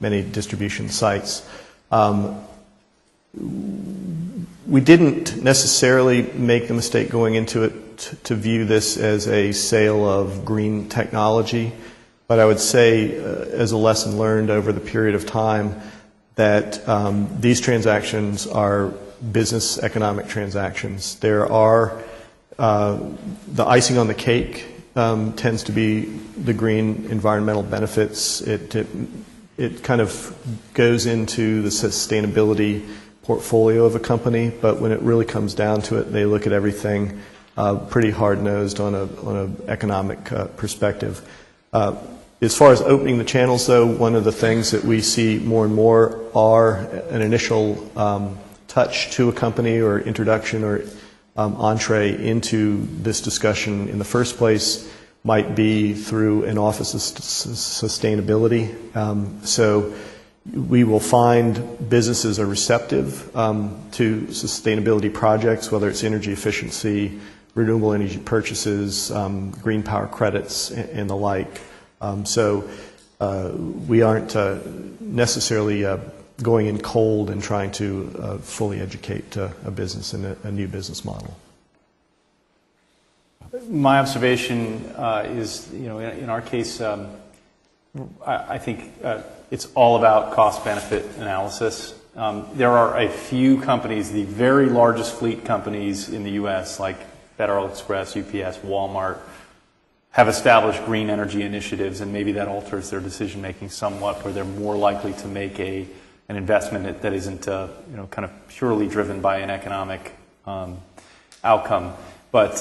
many distribution sites. We didn't necessarily make the mistake going into it to view this as a sale of green technology. But I would say, as a lesson learned over the period of time, that these transactions are business economic transactions. There are, the icing on the cake tends to be the green environmental benefits. It kind of goes into the sustainability portfolio of a company, but when it really comes down to it, they look at everything pretty hard-nosed on an economic perspective. As far as opening the channels, though, one of the things that we see more and more are an initial touch to a company or introduction or entree into this discussion in the first place might be through an office of sustainability. So we will find businesses are receptive to sustainability projects, whether it's energy efficiency, renewable energy purchases, green power credits, and the like. So we aren't necessarily going in cold and trying to fully educate a business in a new business model. My observation is, in our case, I think it's all about cost-benefit analysis. There are a few companies, the very largest fleet companies in the U.S., like Federal Express, UPS, Walmart, have established green energy initiatives, and maybe that alters their decision-making somewhat, where they're more likely to make an investment that isn't kind of purely driven by an economic outcome. But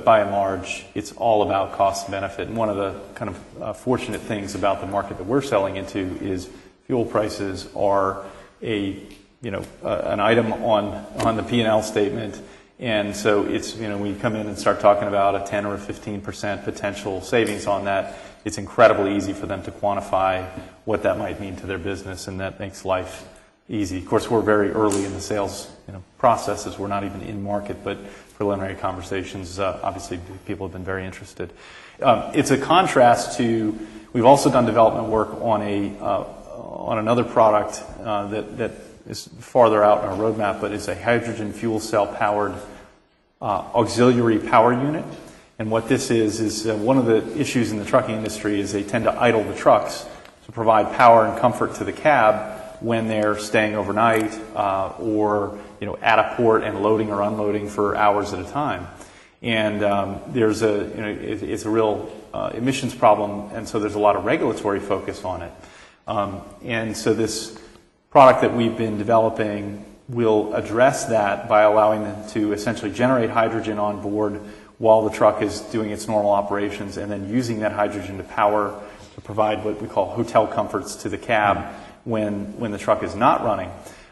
by and large, it's all about cost and benefit. And one of the kind of fortunate things about the market that we're selling into is fuel prices are an item on the P&L statement. And so it's, when you come in and start talking about a 10 or a 15% potential savings on that, it's incredibly easy for them to quantify what that might mean to their business, and that makes life easy. Of course, we're very early in the sales processes. We're not even in market, but preliminary conversations, obviously people have been very interested. It's a contrast to, we've also done development work on another product that is farther out in our roadmap, but it's a hydrogen fuel cell powered auxiliary power unit. And what this is one of the issues in the trucking industry is they tend to idle the trucks to provide power and comfort to the cab when they're staying overnight or at a port and loading or unloading for hours at a time. And there's it's a real emissions problem, and so there's a lot of regulatory focus on it. And so this product that we've been developing will address that by allowing them to essentially generate hydrogen on board while the truck is doing its normal operations, and then using that hydrogen to provide what we call hotel comforts to the cab when the truck is not running.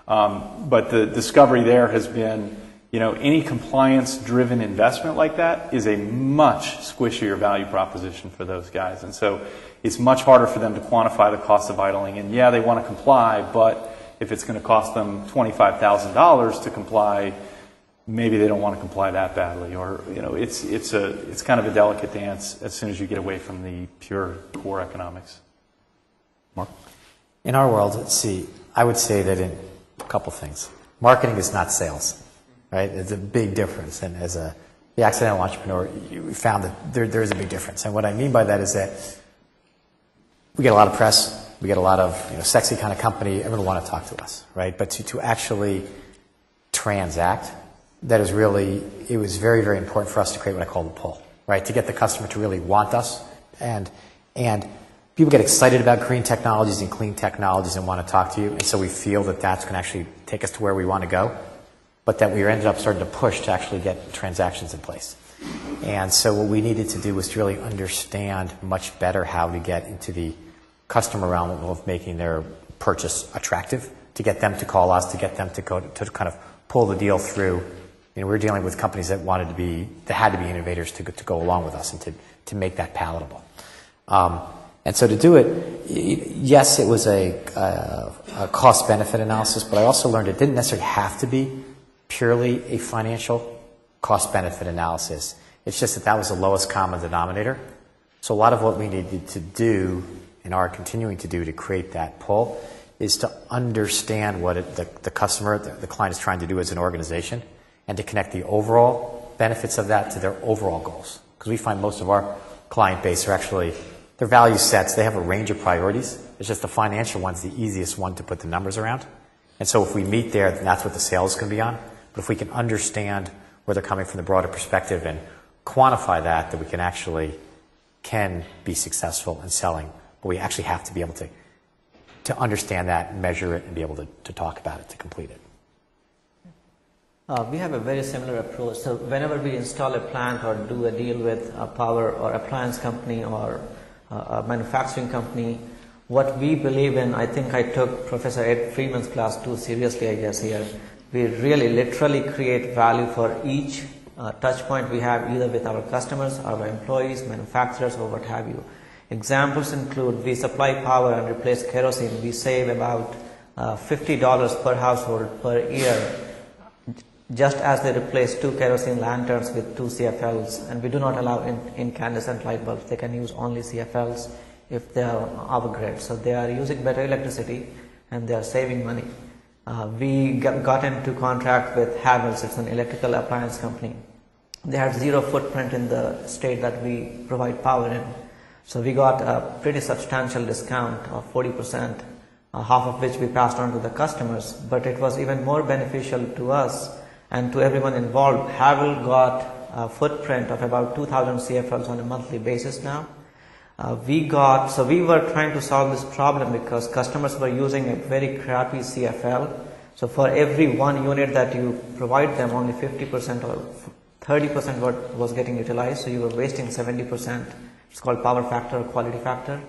But the discovery there has been, any compliance-driven investment like that is a much squishier value proposition for those guys. And so it's much harder for them to quantify the cost of idling. And yeah, they want to comply, but if it's going to cost them $25,000 to comply, maybe they don't want to comply that badly. Or, it's kind of a delicate dance as soon as you get away from the pure core economics. Mark? In our world, I would say that in a couple things. Marketing is not sales, right? It's a big difference. And as the accidental entrepreneur, we found that there is a big difference. And what I mean by that is that we get a lot of press, we get a lot of sexy kind of company, everyone will want to talk to us, right? But to actually transact, it was very, very important for us to create what I call the pull, right? To get the customer to really want us. And people get excited about green technologies and clean technologies and want to talk to you. And so we feel that that's going to actually take us to where we want to go, but that we ended up starting to push to actually get transactions in place. And so what we needed to do was to really understand much better how to get into the customer realm of making their purchase attractive, to get them to call us, to get them to kind of pull the deal through. We're dealing with companies that had to be innovators to go along with us and to make that palatable. And so to do it, yes, it was a cost-benefit analysis, but I also learned it didn't necessarily have to be purely a financial cost-benefit analysis. It's just that was the lowest common denominator. So a lot of what we needed to do and are continuing to do to create that pull is to understand what the customer, the client is trying to do as an organization, and to connect the overall benefits of that to their overall goals. Because we find most of our client base are actually, their value sets, they have a range of priorities. It's just the financial one's the easiest one to put the numbers around. And so if we meet there, then that's what the sales can be on. But if we can understand where they're coming from the broader perspective and quantify that, then we can be successful in selling. But we actually have to be able to understand that, measure it, and be able to talk about it to complete it. We have a very similar approach. So whenever we install a plant or do a deal with a power or appliance company or a manufacturing company, what we believe in, I think I took Professor Ed Freeman's class too seriously, I guess, here. We really literally create value for each touch point we have, either with our customers, our employees, manufacturers, or what have you. Examples include we supply power and replace kerosene. We save about $50 per household per year, just as they replace 2 kerosene lanterns with 2 CFLs. And we do not allow incandescent light bulbs. They can use only CFLs if they are on our grid. So they are using better electricity and they are saving money. We got into contract with Havells. It's an electrical appliance company. They had 0 footprint in the state that we provide power in. So we got a pretty substantial discount of 40%, half of which we passed on to the customers. But it was even more beneficial to us and to everyone involved. Havel got a footprint of about 2,000 CFLs on a monthly basis now. We were trying to solve this problem because customers were using a very crappy CFL. So for every 1 unit that you provide them, only 50% or 30% was getting utilized. So you were wasting 70%. It's called power factor or quality factor.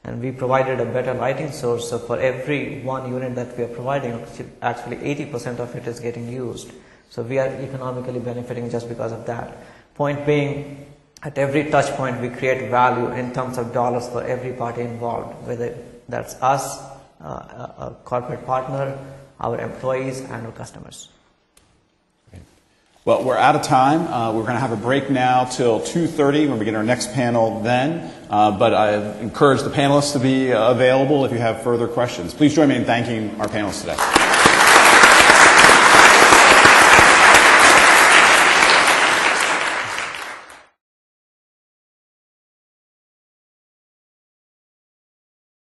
And we provided a better lighting source. So for every 1 unit that we are providing, actually 80% of it is getting used. So we are economically benefiting just because of that. Point being, at every touch point, we create value in terms of dollars for every party involved, whether that's us, a corporate partner, our employees, and our customers. Well, we're out of time. We're going to have a break now till 2:30 when we begin our next panel then. But I encourage the panelists to be available if you have further questions. Please join me in thanking our panelists today.